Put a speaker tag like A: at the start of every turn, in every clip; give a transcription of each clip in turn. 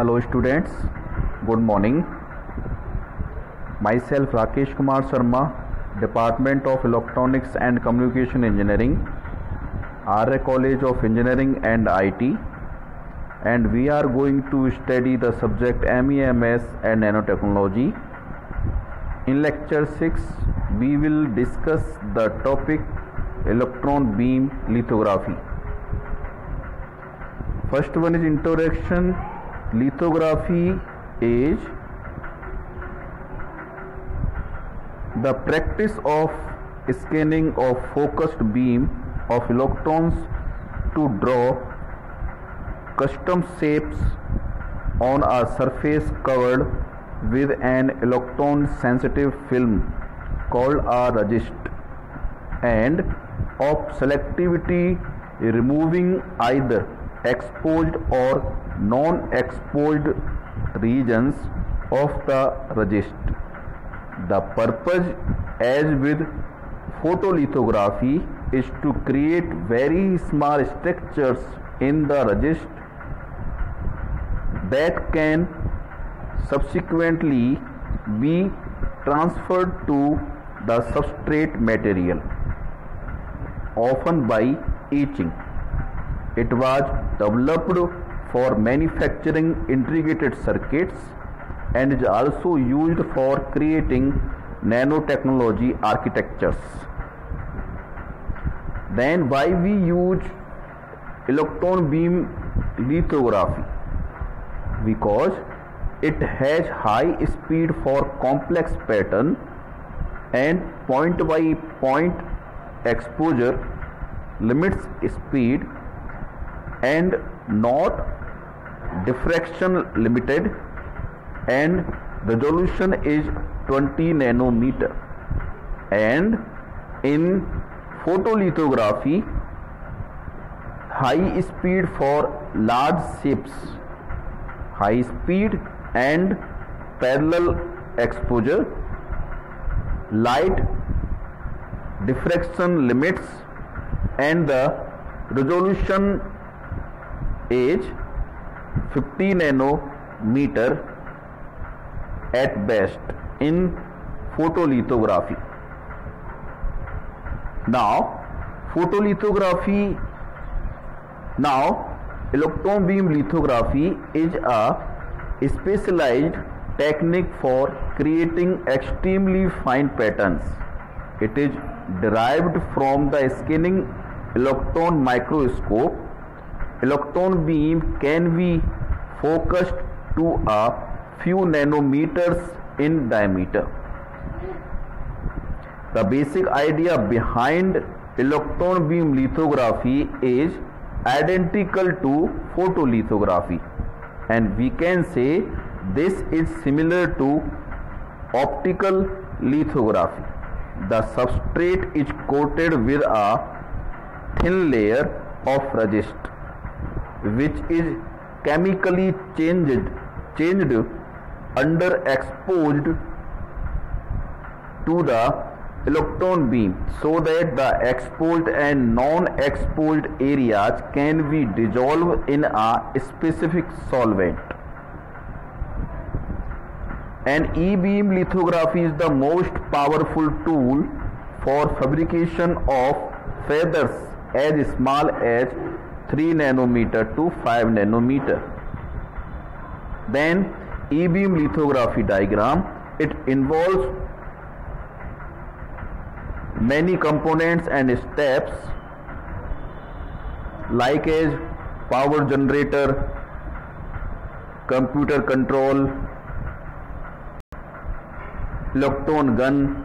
A: Hello students, good morning. Myself Rakesh Kumar Sharma, Department of Electronics and Communication Engineering, Arya College of Engineering and IT, and we are going to study the subject MEMS and Nanotechnology. In lecture 6, we will discuss the topic electron beam lithography. First one is introduction. Lithography is the practice of scanning of focused beam of electrons to draw custom shapes on a surface covered with an electron sensitive film called a resist, and of selectivity removing either exposed or non-exposed regions of the resist. The purpose, as with photolithography, is to create very small structures in the resist that can subsequently be transferred to the substrate material, often by etching. It was developed for manufacturing integrated circuits and is also used for creating nanotechnology architectures. Then why we use electron beam lithography? Because it has high speed for complex pattern and point by point exposure limits speed and not diffraction limited, and resolution is 20 nanometer. And in photolithography, high speed for large shapes, high speed and parallel exposure, light diffraction limits, and the resolution is 50 nanometer at best in photolithography. Now electron beam lithography is a specialized technique for creating extremely fine patterns. It is derived from the scanning electron microscope. Electron beam can be focused to a few nanometers in diameter. The basic idea behind electron beam lithography is identical to photolithography, and we can say this is similar to optical lithography. The substrate is coated with a thin layer of resist, which is chemically changed underexposed to the electron beam, so that the exposed and non-exposed areas can be dissolved in a specific solvent. An E-beam lithography is the most powerful tool for fabrication of feathers as small as 3 nanometer to 5 nanometer. Then E-beam lithography diagram. It involves many components and steps like as power generator, computer control, electron gun,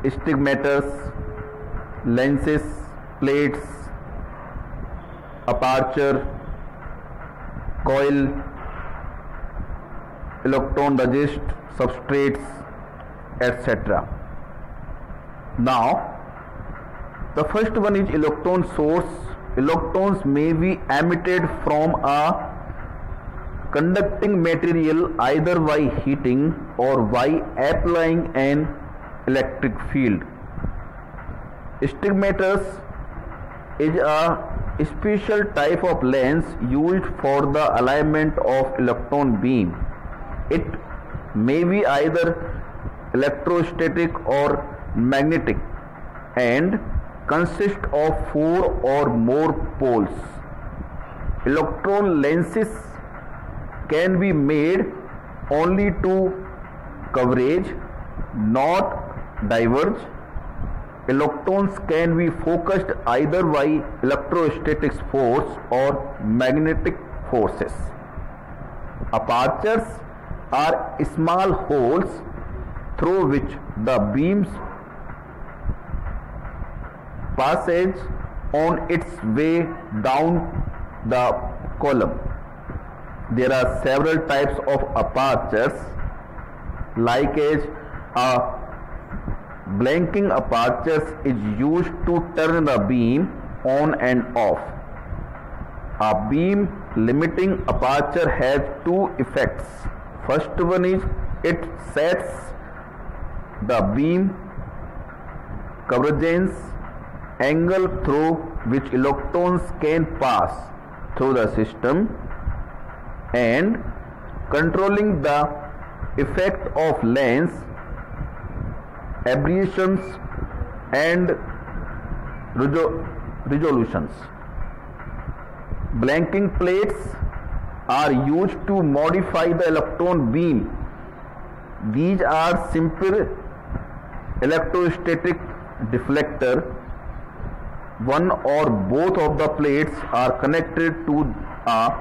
A: stigmators, lenses, plates, aperture, coil, electron resist, substrates, etc. Now, the first one is electron source. Electrons may be emitted from a conducting material either by heating or by applying an electric field. Stigmators is a special type of lens used for the alignment of electron beam. It may be either electrostatic or magnetic and consist of 4 or more poles. Electron lenses can be made only to converge, not diverge. Electrons can be focused either by electrostatic force or magnetic forces. Apertures are small holes through which the beams passes on its way down the column. There are several types of apertures, like as a blanking aperture is used to turn the beam on and off. A beam limiting aperture has two effects. First one is it sets the beam convergence angle through which electrons can pass through the system, and controlling the effect of lens aberrations and resolutions. Blanking plates are used to modify the electron beam. These are simple electrostatic deflector. One or both of the plates are connected to an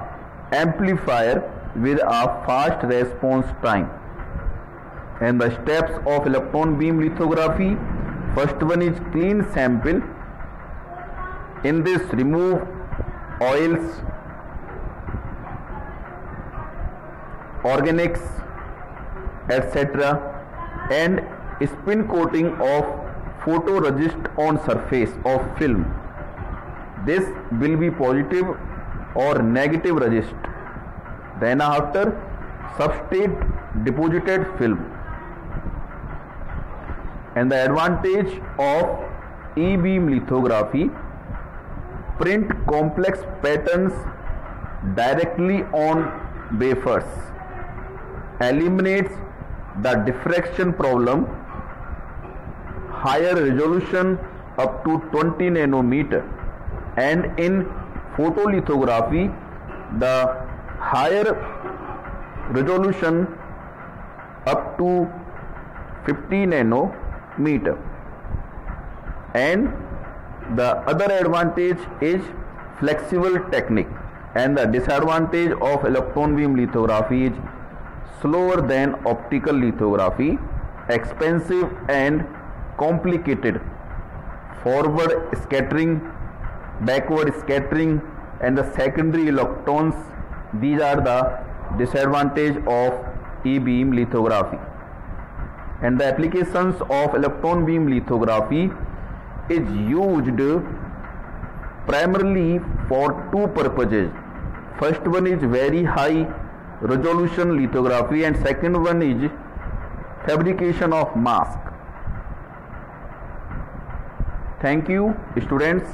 A: amplifier with a fast response time. And the steps of electron beam lithography: first one is clean sample. In this, remove oils, organics, etc., and spin coating of photoresist on surface of film. This will be positive or negative resist. Then after, substrate deposited film. And the advantage of E-beam lithography: print complex patterns directly on wafers, eliminates the diffraction problem, higher resolution up to 20 nanometer, and in photolithography the higher resolution up to 50 nanometer. And the other advantage is flexible technique, and the disadvantage of electron beam lithography is slower than optical lithography, expensive and complicated, forward scattering, backward scattering, and the secondary electrons. These are the disadvantage of E-beam lithography. And the applications of electron beam lithography is used primarily for two purposes. First one is very high resolution lithography, and second one is fabrication of mask. Thank you, students.